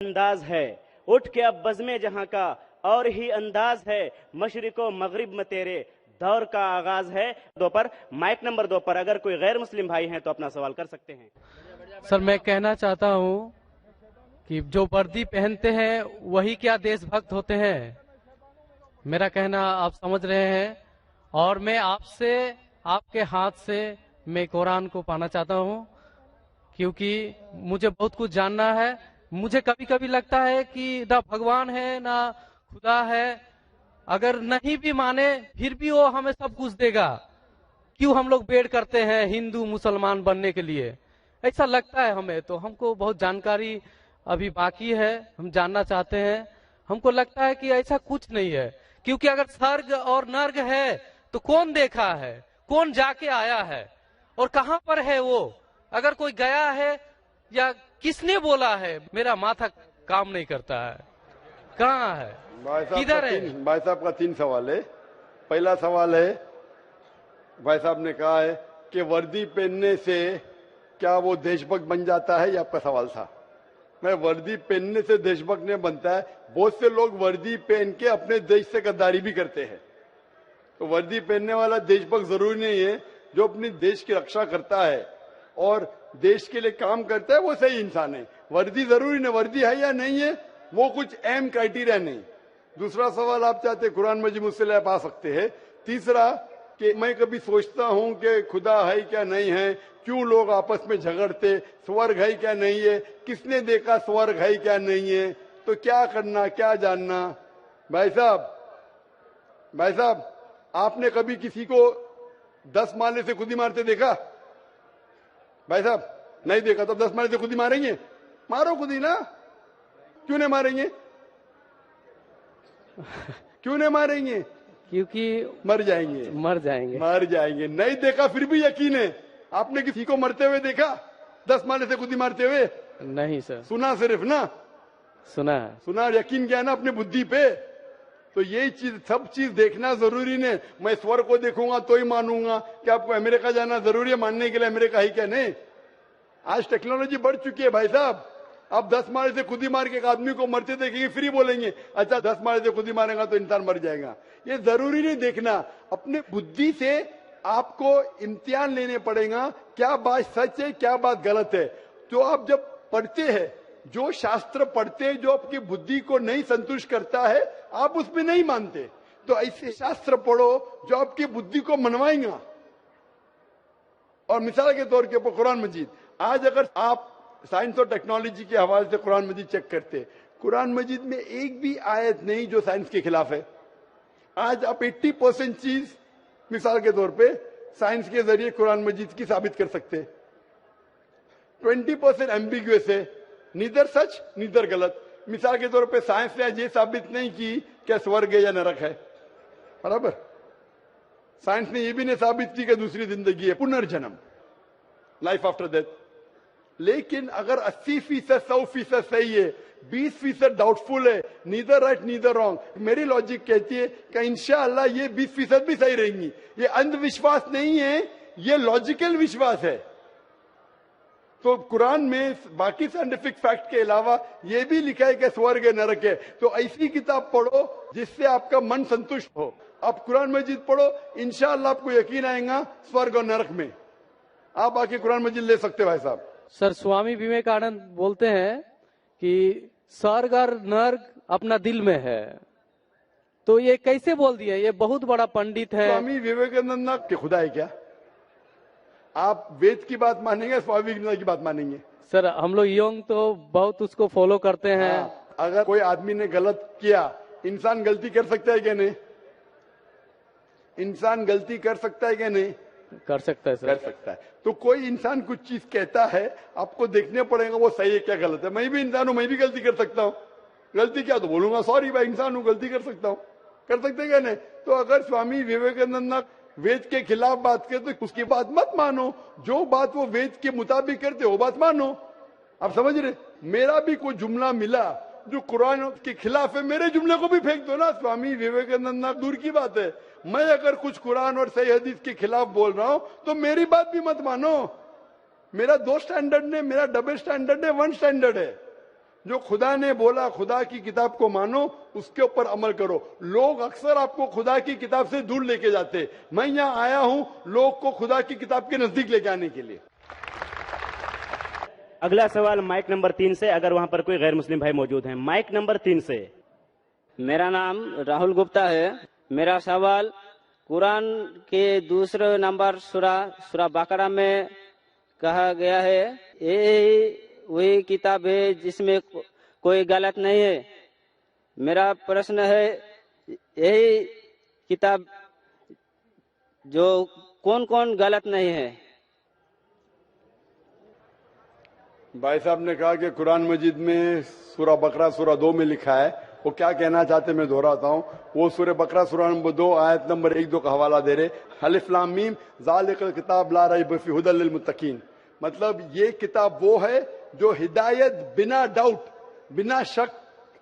अंदाज है, उठ के अब बज़्मे जहां का और ही अंदाज है, मशरिको मगरिब में तेरे दौर का आगाज है। दो पर माइक नंबर 2 पर अगर कोई गैर मुस्लिम भाई हैं तो अपना सवाल कर सकते हैं। सर, मैं कहना चाहता हूं कि जो वर्दी पहनते हैं वही क्या देशभक्त होते हैं? मेरा कहना आप समझ रहे हैं। और मैं आपसे, आपके हाथ से मैं कुरान को पाना चाहता हूं, क्योंकि मुझे बहुत कुछ जानना है। मुझे कभी कभी लगता है कि ना भगवान है ना खुदा है। अगर नहीं भी माने फिर भी वो हमें सब कुछ देगा। क्यों हम लोग वेट करते हैं हिंदू मुसलमान बनने के लिए? ऐसा लगता है हमें। तो हमको बहुत जानकारी अभी बाकी है, हम जानना चाहते हैं। हमको लगता है कि ऐसा कुछ नहीं है, क्योंकि अगर स्वर्ग और नर्क है तो कौन देखा है, कौन जाके आया है और कहां पर है वो? अगर कोई गया है या किसने बोला है, मेरा माथा काम नहीं करता है। कहाँ है, किधर है? भाई साहब का 3 सवाल है। पहला सवाल है, भाई साहब ने कहा है कि वर्दी पहनने से क्या वो देशभक्त बन जाता है, ये आपका सवाल था। मैं वर्दी पहनने से देशभक्त नहीं बनता है। बहुत से लोग वर्दी पहन के अपने देश से गद्दारी भी करते हैं। तो वर्दी पहनने वाला देशभक्त जरूरी नहीं है। जो अपने देश की रक्षा करता है और देश के लिए काम करता है वो सही इंसान है। वर्दी जरूरी नहीं, वर्दी है या नहीं है वो कुछ अहम क्राइटेरिया नहीं। दूसरा सवाल आप चाहते कुरान मजीद मुझसे आप आ सकते हैं। तीसरा कि मैं कभी सोचता हूं कि खुदा है क्या नहीं है, क्यों लोग आपस में झगड़ते, स्वर्ग है क्या नहीं है, किसने देखा स्वर्ग है क्या नहीं है, तो क्या करना क्या जानना। भाई साहब आपने कभी किसी को 10 माले से खुद ही मारते देखा? भाई साहब नहीं देखा तो 10 माले से खुद ही मारेंगे? मारो खुद ही ना। क्यों नहीं मारेंगे? क्यों नहीं मारेंगे? क्योंकि मर जाएंगे। मर जाएंगे। नहीं देखा फिर भी यकीन है। आपने किसी को मरते हुए देखा 10 माले से खुद ही मारते हुए? नहीं सर। सुना सिर्फ ना? सुना। यकीन क्या है ना अपने बुद्धि पे। तो यही चीज, सब चीज देखना जरूरी नहीं। मैं स्वर्ग को देखूंगा तो ही मानूंगा। क्या आपको अमेरिका जाना जरूरी है मानने के लिए अमेरिका ही क्या नहीं? आज टेक्नोलॉजी बढ़ चुकी है भाई साहब। आप 10 माले से खुद ही मार के एक आदमी को मरते देखेंगे फिर ही बोलेंगे अच्छा 10 माले से खुद ही मारेगा तो इंसान मर जाएगा। ये जरूरी नहीं देखना। अपने बुद्धि से आपको इम्तिहान लेने पड़ेगा, क्या बात सच है क्या बात गलत है। तो आप जब पढ़ते हैं, जो शास्त्र पढ़ते हैं जो आपकी बुद्धि को नहीं संतुष्ट करता है आप उसमें नहीं मानते। तो ऐसे शास्त्र पढ़ो जो आपकी बुद्धि को मनवाएगा। और मिसाल के तौर के ऊपर कुरान मजीद, आज अगर आप साइंस और टेक्नोलॉजी के हवाले से कुरान मजीद चेक करते, कुरान मजीद में एक भी आयत नहीं जो साइंस के खिलाफ है। आज आप 80% चीज मिसाल के तौर पे साइंस के जरिए कुरान मजीद की साबित कर सकते हैं। 20% एम्बिग्युअस है, नीदर सच नीदर गलत। मिसाल के तौर पे साइंस ने आज ये साबित नहीं की क्या स्वर्ग है या नरक है, बराबर। साइंस ने ये भी नहीं साबित की कि दूसरी जिंदगी है, पुनर्जन्म, लाइफ आफ्टर डेथ। लेकिन अगर 80% 100% सही है, 20% डाउटफुल है, नीदर राइट नीदर रॉन्ग, मेरी लॉजिक कहती है कि इंशाअल्लाह ये 20% भी सही रहेंगी। ये अंधविश्वास नहीं है, ये लॉजिकल विश्वास है। तो कुरान में बाकी साइंटिफिक फैक्ट के अलावा ये भी लिखा है कि स्वर्ग है नरक है। तो ऐसी किताब पढ़ो जिससे आपका मन संतुष्ट हो। आप कुरान मजीद पढ़ो, इंशाअल्लाह आपको यकीन आएगा स्वर्ग और नरक में। आप आके कुरान मजीद ले सकते हो भाई साहब। सर, स्वामी विवेकानंद बोलते हैं कि स्वर्ग और नर्क अपना दिल में है। तो ये कैसे बोल दिया? ये बहुत बड़ा पंडित है। स्वामी विवेकानंद ना कि खुदा है क्या? आप वेद की बात मानेंगे, स्वामी विवेकानंद की बात मानेंगे? सर, हम लोग यंग तो बहुत उसको फॉलो करते हैं। हाँ, अगर कोई आदमी ने गलत किया, इंसान गलती कर सकता है क्या नहीं? इंसान गलती कर सकता है क्या नहीं? कर सकता है सर। कर सकता है। तो कोई इंसान कुछ चीज कहता है, आपको देखने पड़ेगा वो सही है क्या गलत है। मैं भी इंसान हूं, मैं भी गलती कर सकता हूं। गलती क्या तो बोलूंगा सॉरी भाई, इंसान हूं, गलती कर सकता हूं। कर सकते क्या नहीं? तो अगर स्वामी विवेकानंद ना वेद के खिलाफ बात करे तो उसकी बात मत मानो। जो बात वो वेद के मुताबिक करते वो बात मानो। आप समझ रहे? मेरा भी कोई जुमला मिला जो कुरान के खिलाफ है, मेरे जुमले को भी फेंक दो ना। स्वामी विवेकानंद ना दूर की बात है, मैं अगर कुछ कुरान और सही हदीस के खिलाफ बोल रहा हूं तो मेरी बात भी मत मानो। मेरा 2 स्टैंडर्ड ने, मेरा डबल स्टैंडर्ड है, 1 स्टैंडर्ड है। जो खुदा ने बोला, खुदा की किताब को मानो, उसके ऊपर अमल करो। लोग अक्सर आपको खुदा की किताब से दूर लेके जाते। मैं यहाँ आया हूँ लोग को खुदा की किताब के नजदीक लेके आने के लिए। अगला सवाल माइक नंबर 3 से, अगर वहां पर कोई गैर मुस्लिम भाई मौजूद हैं। माइक नंबर 3 से। मेरा नाम राहुल गुप्ता है। मेरा सवाल, कुरान के दूसरे नंबर सूरा बकरा में कहा गया है, ये वही किताब है जिसमें कोई गलत नहीं है। मेरा प्रश्न है, यही किताब जो कौन कौन गलत नहीं है? भाई साहब ने कहा कि कुरान मजीद में सूरा बकरा सूरा 2 में लिखा है। वो क्या कहना चाहते मैं दोहराता हूँ। वो सूरा बकरा सूरा नंबर 2 आयत नंबर 1-2 का हवाला दे रहे, अलिफ लाम मीम ज़ालिकल किताब ला रैब फीह हुदल लिल मुत्तकीन। मतलब ये किताब वो है जो हिदायत बिना डाउट, बिना शक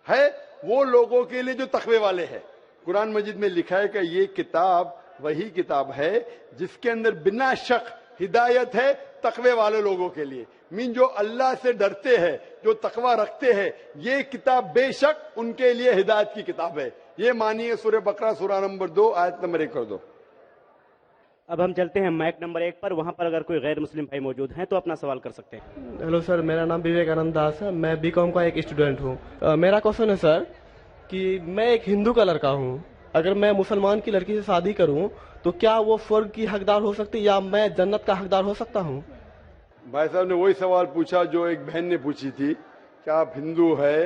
है वो लोगों के लिए जो तकवे वाले हैं। कुरान मजीद में लिखा है कि ये किताब वही किताब है जिसके अंदर बिना शक हिदायत है तकवे वाले लोगों के लिए। मीन जो अल्लाह से डरते हैं, जो तकवा रखते हैं, ये किताब बेशक उनके लिए हिदायत की किताब है। ये मानिए सूरह बकरा सूरा नंबर 2 आयत नंबर 1 कर दो। अब हम चलते हैं माइक नंबर 1 पर। वहां पर अगर कोई गैर मुस्लिम भाई मौजूद हैं तो अपना सवाल कर सकते हैं। हेलो सर, मेरा नाम विवेकानंद दास है। मैं बीकॉम का एक स्टूडेंट हूँ। मेरा क्वेश्चन है सर कि मैं एक हिंदू का लड़का हूँ, अगर मैं मुसलमान की लड़की से शादी करूँ तो क्या वो स्वर्ग की हकदार हो सकती है या मैं जन्नत का हकदार हो सकता हूँ? भाई साहब ने वही सवाल पूछा जो एक बहन ने पूछी थी, क्या आप हिंदू है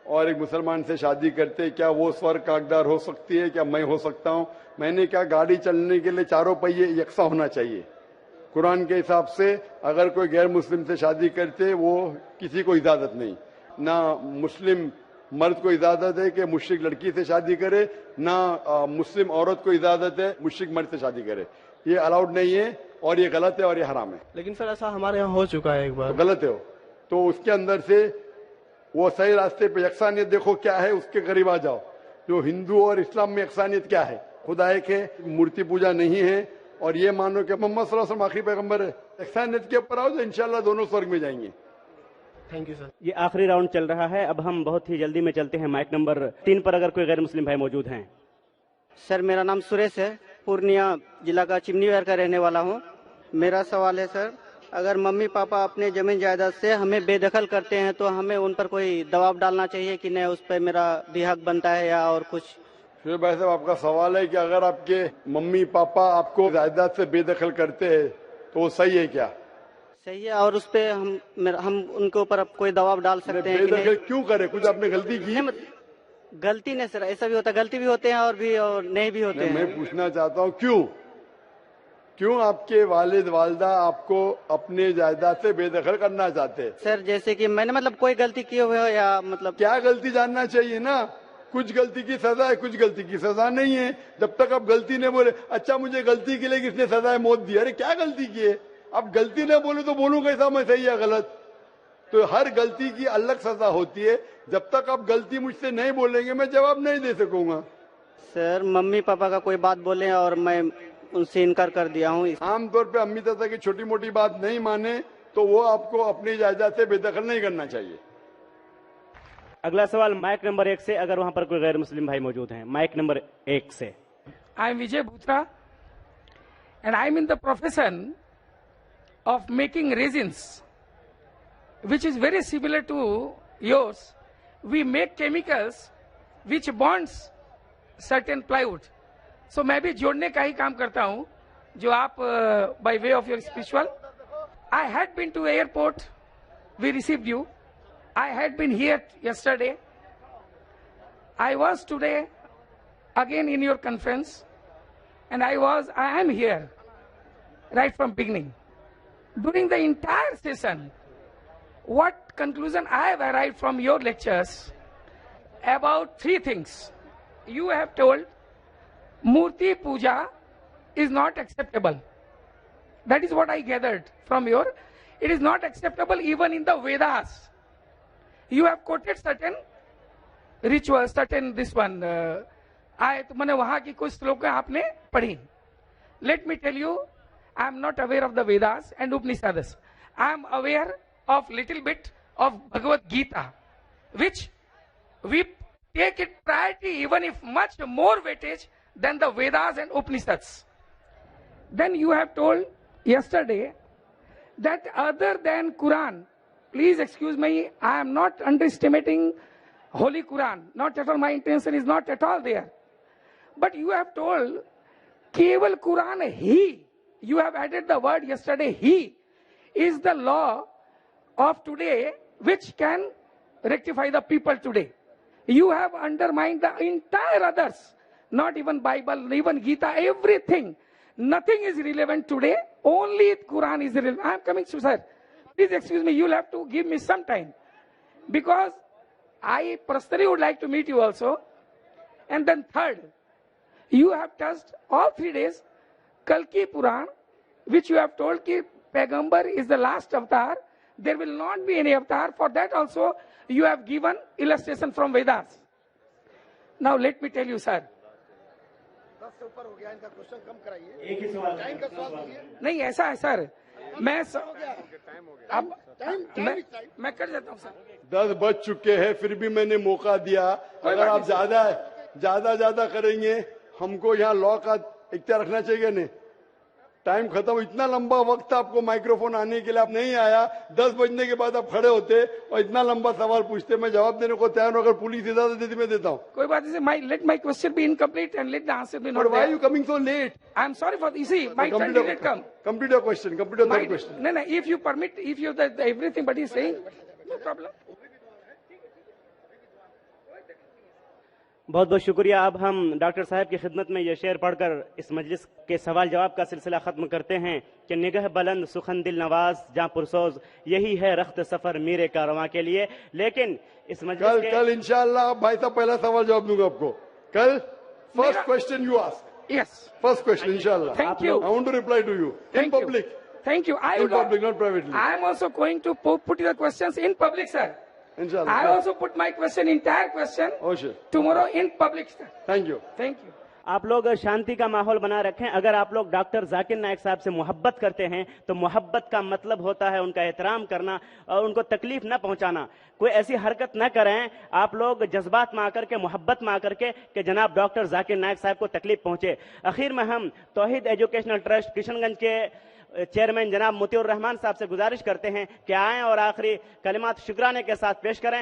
और एक मुसलमान से शादी करते, क्या वो स्वर्ग का हकदार हो सकती है, क्या मैं हो सकता हूँ? मैंने क्या, गाड़ी चलने के लिए चारों पहिए यकसा होना चाहिए। कुरान के हिसाब से अगर कोई गैर मुस्लिम से शादी करते वो किसी को इजाजत नहीं। ना मुस्लिम मर्द को इजाजत है कि मुश्रिक लड़की से शादी करे, ना मुस्लिम औरत को इजाजत है मुश्रिक मर्द से शादी करे। ये अलाउड नहीं है और ये गलत है और ये हराम है। लेकिन सर ऐसा हमारे यहाँ हो चुका है एक बार। तो गलत है वो, तो उसके अंदर से वो सही रास्ते पे यकसानियत देखो क्या है, उसके करीब आ जाओ। जो हिंदू और इस्लाम में यकसानियत क्या है, खुदा एक है, मूर्ति पूजा नहीं है और ये मानो कि मोहम्मद सल्लल्लाहु अलैहि वसल्लम आखिरी पैगंबर है। यकसानियत के ऊपर आओ तो इंशाल्लाह दोनों स्वर्ग में जाएंगे। Thank you sir. ये आखिरी राउंड चल रहा है। अब हम बहुत ही जल्दी में चलते हैं माइक नंबर 3 पर, अगर कोई गैर मुस्लिम भाई मौजूद हैं। सर मेरा नाम सुरेश है, पूर्णिया जिला का चिमनी वैर का रहने वाला हूँ। मेरा सवाल है सर, अगर मम्मी पापा अपने जमीन जायदाद से हमें बेदखल करते हैं तो हमें उन पर कोई दबाव डालना चाहिए कि नहीं, उस पर मेरा भी हक बनता है या और कुछ? फिर भाई साहब आपका सवाल है कि अगर आपके मम्मी पापा आपको जायदाद से बेदखल करते हैं तो वो सही है क्या? सही है, और उस पे हम उनके ऊपर अब कोई दबाव डाल सकते हैं कि बेदखल नहीं? क्यों करे? कुछ आपने गलती की? गलती नहीं सर, ऐसा भी होता है, गलती भी होते हैं और नहीं भी होते हैं। मैं पूछना चाहता हूँ क्यों आपके वालिद वालदा आपको अपने जायदाद से बेदखल करना चाहते हैं? सर जैसे कि मैंने मतलब कोई गलती की हुई हो या मतलब क्या गलती जानना चाहिए ना। कुछ गलती की सजा है, कुछ गलती की सजा नहीं है। जब तक आप गलती नहीं बोले, अच्छा मुझे गलती के लिए किसने सजाए मौत दी, अरे क्या गलती की है? आप गलती नहीं बोले तो बोलूं कैसा मैं सही या गलत? तो हर गलती की अलग सजा होती है। जब तक आप गलती मुझसे नहीं बोलेंगे मैं जवाब नहीं दे सकूंगा। सर मम्मी पापा का कोई बात बोले और मैं उनसे इनकार कर दिया हूँ। आमतौर पे अम्मी चाचा की छोटी मोटी बात नहीं माने तो वो आपको अपनी जायदाद से बेदखल नहीं करना चाहिए। अगला सवाल माइक नंबर 1 से, अगर वहां पर कोई गैर मुस्लिम भाई मौजूद हैं। माइक नंबर 1 से। I am Vijay Bhutra and I am in the profession of making resins, which is very similar to yours. We make chemicals which bonds certain plywood. So मैं भी जोड़ने का ही काम करता हूँ जो आप by way of your spiritual. I had been to airport, we received you. I had been here yesterday. I was today again in your conference, and I am here right from beginning. During the entire session, what conclusion I have arrived from your lectures about 3 things. You have told Murti Puja is not acceptable. That is what I gathered from your. It is not acceptable even in the Vedas. You have quoted certain rituals, certain this one. तो मैंने वहां की कुछ श्लोक आपने पढ़ी. Let me tell you, I am not aware of the Vedas and Upanishads. I am aware of little bit of Bhagavad Gita. which we take it priority even if much more weightage than the Vedas and Upanishads. Then you have told yesterday that other than Quran, please excuse me, I am not underestimating Holy Quran. Not at all, my intention is not at all there. But you have told Keval Quran, He, you have added the word yesterday, He is the law of today which can rectify the people today. You have undermined the entire others, not even Bible, even Gita, everything. Nothing is relevant today, only Quran is relevant. I am coming to sir. Please excuse me, you'll have to give me some time. Because I personally would like to meet you also. And then third, you have touched all 3 days, Kalki Puran, which you have told ki Pagambar is the last avatar. There will not be any avatar. For that also, you have given illustration from Vedas. Now let me tell you, sir. नहीं ऐसा है sir, मैं कर देता हूँ sir. 10 बज चुके हैं, फिर भी मैंने मौका दिया। अगर आप ज्यादा करेंगे, हमको यहाँ लॉ का इख्तियार रखना चाहिए नहीं। टाइम खत्म, इतना लंबा वक्त आपको माइक्रोफोन आने के लिए, आप नहीं आया। 10 बजने के बाद आप खड़े होते और इतना लंबा सवाल पूछते, मैं जवाब देने को तैयार हूं। अगर पुलिस इजाजत देती मैं देता हूं। कोई बात नहीं, let my question be incomplete and let the answer be not. Why are you coming so late? I am sorry for, you see my turn did come. Complete your question, complete your third question. नहीं, if you permit, if you everything but he saying, no problem. बहुत बहुत शुक्रिया। अब हम doctor साहब की खिदमत में ये शेर पढ़कर इस मजलिस के सवाल जवाब का सिलसिला खत्म करते हैं कि निगह बुलंद सुखन दिल नवाज जहाँ पुरसोज, यही है रख्त सफर मीरे कारवां के लिए। लेकिन इस मजलिस कल इंशाअल्लाह भाई साहब पहला सवाल जवाब दूंगा आपको। कल first question you ask. Yes, first question इंशाअल्लाह। Thank you. I want to reply to you in public. Thank you. In public, not privately. I am also going to put your questions in public, sir. Inshallah. I also put my question, entire question, Oh, sure. tomorrow in public, sir. Thank you. Thank you. आप लोग शांति का माहौल बना रखें। अगर आप लोग doctor Zakir Naik साहब से मोहब्बत करते हैं तो मोहब्बत का मतलब होता है उनका एहतराम करना और उनको तकलीफ न पहुंचाना। कोई ऐसी हरकत न करें आप लोग जज्बात में आकर के, मोहब्बत में आकर के कि जनाब डॉक्टर जाकिर नाइक साहब को तकलीफ पहुंचे। आखिर में हम तौहीद एजुकेशनल ट्रस्ट किशनगंज के चेयरमैन जनाब मोतिउर रहमान साहब से गुजारिश करते हैं कि आएं और आखिरी कलिमात शुक्राने के साथ पेश करें।